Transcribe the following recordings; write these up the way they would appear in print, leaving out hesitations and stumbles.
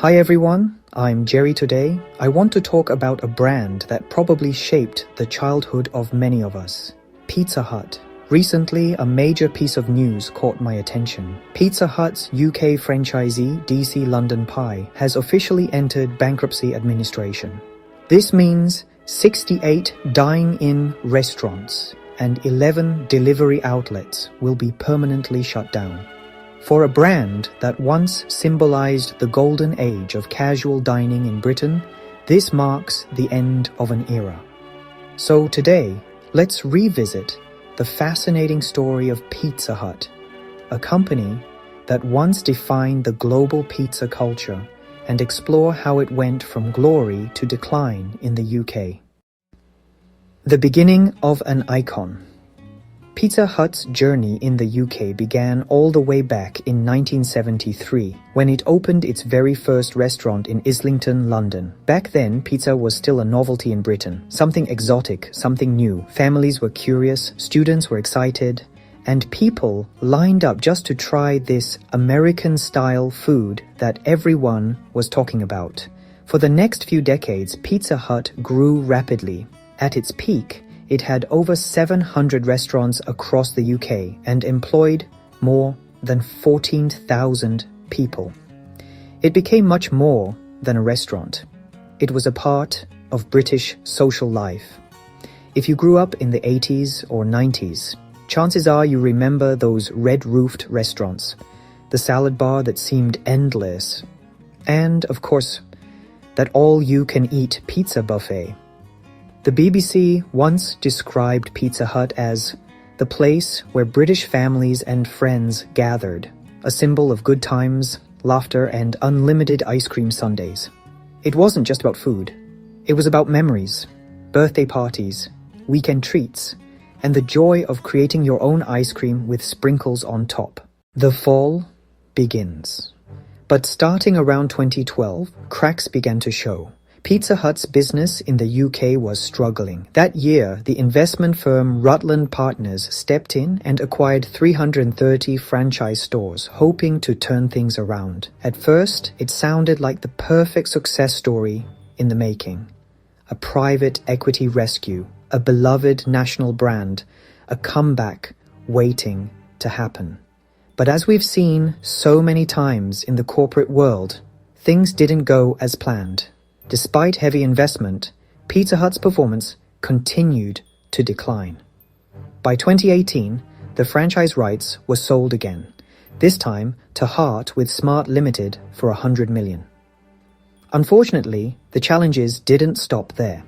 Hi everyone, I'm Jerry. Today, I want to talk about a brand that probably shaped the childhood of many of us, Pizza Hut. Recently, a major piece of news caught my attention. Pizza Hut's UK franchisee, DC London Pie, has officially entered bankruptcy administration. This means 68 dine-in restaurants and 11 delivery outlets will be permanently shut down. For a brand that once symbolized the golden age of casual dining in Britain, this marks the end of an era. So today, let's revisit the fascinating story of Pizza Hut, a company that once defined the global pizza culture, and explore how it went from glory to decline in the UK. The beginning of an icon. Pizza Hut's journey in the UK began all the way back in 1973, when it opened its very first restaurant in Islington, London. Back then, pizza was still a novelty in Britain, something exotic, something new. Families were curious, students were excited, and people lined up just to try this American-style food that everyone was talking about. For the next few decades, Pizza Hut grew rapidly. At its peak, it had over 700 restaurants across the UK and employed more than 14,000 people. It became much more than a restaurant. It was a part of British social life. If you grew up in the 80s or 90s, chances are you remember those red-roofed restaurants, the salad bar that seemed endless, and, of course, that all-you-can-eat pizza buffet. The BBC once described Pizza Hut as the place where British families and friends gathered, a symbol of good times, laughter, and unlimited ice cream sundaes. It wasn't just about food. It was about memories, birthday parties, weekend treats, and the joy of creating your own ice cream with sprinkles on top. The fall begins. But starting around 2012, cracks began to show. Pizza Hut's business in the UK was struggling. That year, the investment firm Rutland Partners stepped in and acquired 330 franchise stores, hoping to turn things around. At first, it sounded like the perfect success story in the making. A private equity rescue, a beloved national brand, a comeback waiting to happen. But as we've seen so many times in the corporate world, things didn't go as planned. Despite heavy investment, Pizza Hut's performance continued to decline. By 2018, the franchise rights were sold again, this time to Heart with Smart Limited for $100 million. Unfortunately, the challenges didn't stop there.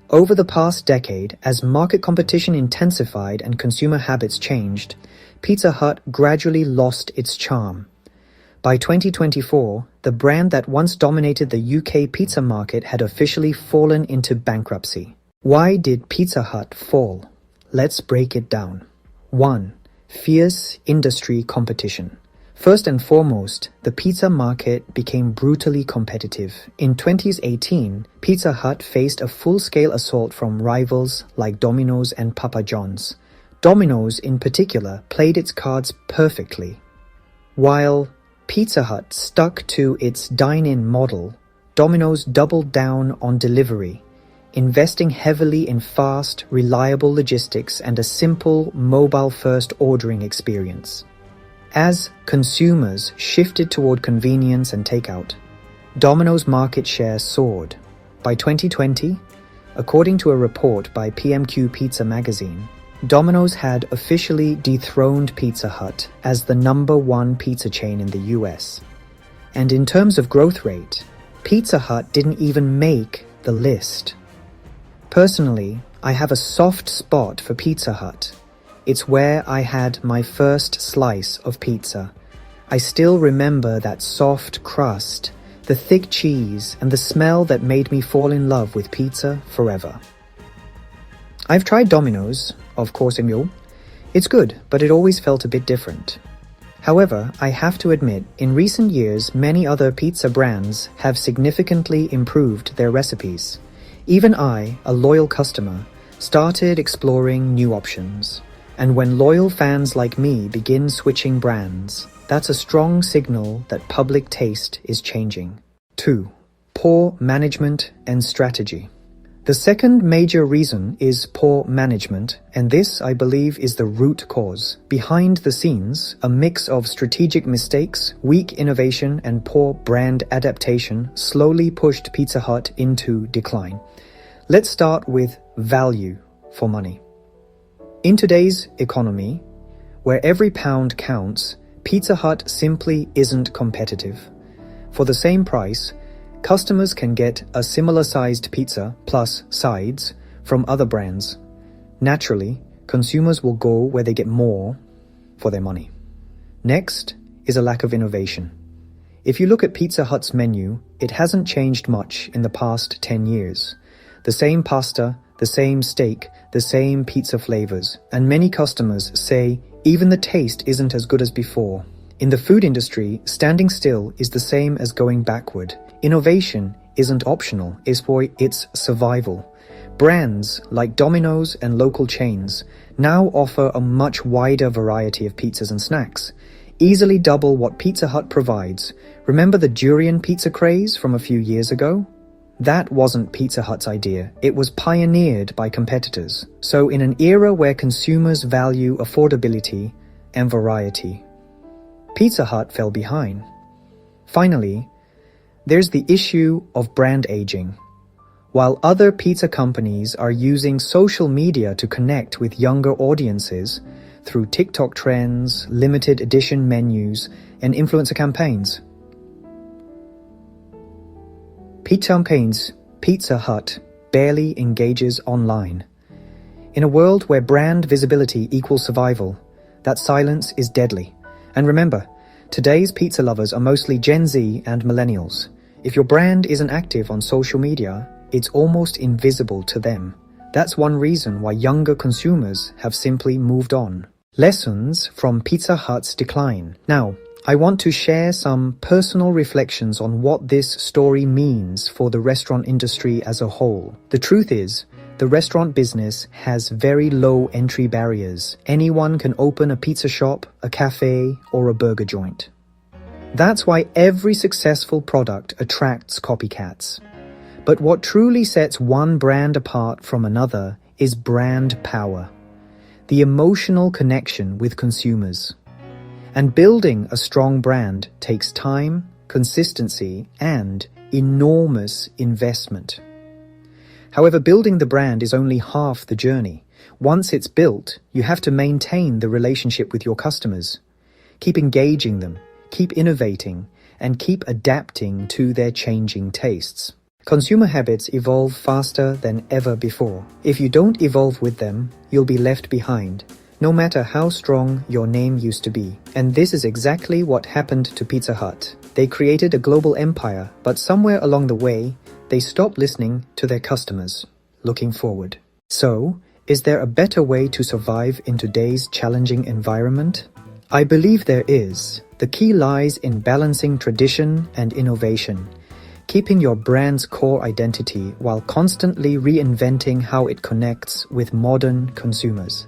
Over the past decade, as market competition intensified and consumer habits changed, Pizza Hut gradually lost its charm. By 2024, the brand that once dominated the UK pizza market had officially fallen into bankruptcy. Why did Pizza Hut fall? Let's break it down. 1. Fierce industry competition. First and foremost, the pizza market became brutally competitive. In 2018, Pizza Hut faced a full-scale assault from rivals like Domino's and Papa John's. Domino's, in particular, played its cards perfectly. While Pizza Hut stuck to its dine-in model, Domino's doubled down on delivery, investing heavily in fast, reliable logistics and a simple, mobile-first ordering experience. As consumers shifted toward convenience and takeout, Domino's market share soared. By 2020, according to a report by PMQ Pizza magazine, Domino's had officially dethroned Pizza Hut as the #1 pizza chain in the US. And in terms of growth rate, Pizza Hut didn't even make the list. Personally, I have a soft spot for Pizza Hut. It's where I had my first slice of pizza. I still remember that soft crust, the thick cheese, and the smell that made me fall in love with pizza forever. I've tried Domino's, of course, It's good, but it always felt a bit different. However, I have to admit, in recent years, many other pizza brands have significantly improved their recipes. Even I, a loyal customer, started exploring new options. And when loyal fans like me begin switching brands, that's a strong signal that public taste is changing. 2. Poor management and strategy. The second major reason is poor management, and this, I believe, is the root cause. Behind the scenes, a mix of strategic mistakes, weak innovation, and poor brand adaptation slowly pushed Pizza Hut into decline. Let's start with value for money. In today's economy, where every pound counts, Pizza Hut simply isn't competitive. For the same price, customers can get a similar-sized pizza plus sides from other brands. Naturally, consumers will go where they get more for their money. Next is a lack of innovation. If you look at Pizza Hut's menu, it hasn't changed much in the past 10 years. The same pasta, the same steak, the same pizza flavors, and many customers say even the taste isn't as good as before. In the food industry, standing still is the same as going backward. Innovation isn't optional, it's for its survival. Brands like Domino's and local chains now offer a much wider variety of pizzas and snacks, easily double what Pizza Hut provides. Remember the durian pizza craze from a few years ago? That wasn't Pizza Hut's idea, it was pioneered by competitors. So in an era where consumers value affordability and variety, Pizza Hut fell behind. Finally, there's the issue of brand aging. While other pizza companies are using social media to connect with younger audiences through TikTok trends, limited edition menus, and influencer campaigns, Pizza Hut barely engages online. In a world where brand visibility equals survival, that silence is deadly. And remember, today's pizza lovers are mostly Gen Z and millennials. If your brand isn't active on social media, it's almost invisible to them. That's one reason why younger consumers have simply moved on. Lessons from Pizza Hut's decline. Now, I want to share some personal reflections on what this story means for the restaurant industry as a whole. The truth is, the restaurant business has very low entry barriers. Anyone can open a pizza shop, a cafe, or a burger joint. That's why every successful product attracts copycats. But what truly sets one brand apart from another is brand power, the emotional connection with consumers. And building a strong brand takes time, consistency, and enormous investment. However, building the brand is only half the journey. Once it's built, you have to maintain the relationship with your customers. Keep engaging them, keep innovating, and keep adapting to their changing tastes. Consumer habits evolve faster than ever before. If you don't evolve with them, you'll be left behind, no matter how strong your name used to be. And this is exactly what happened to Pizza Hut. They created a global empire, but somewhere along the way, they stopped listening to their customers. Looking forward. So, is there a better way to survive in today's challenging environment? I believe there is. The key lies in balancing tradition and innovation, keeping your brand's core identity while constantly reinventing how it connects with modern consumers.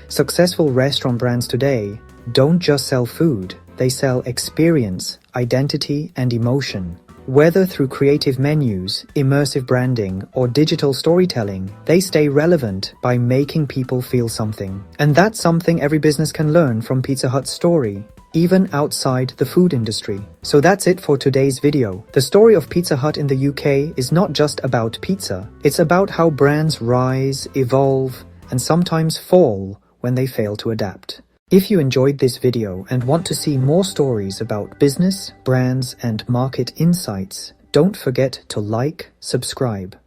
Successful restaurant brands today don't just sell food, they sell experience, identity, and emotion. Whether through creative menus, immersive branding, or digital storytelling, they stay relevant by making people feel something. And that's something every business can learn from Pizza Hut's story, even outside the food industry. So that's it for today's video. The story of Pizza Hut in the UK is not just about pizza. It's about how brands rise, evolve, and sometimes fall when they fail to adapt. If you enjoyed this video and want to see more stories about business, brands, and market insights, don't forget to like, subscribe,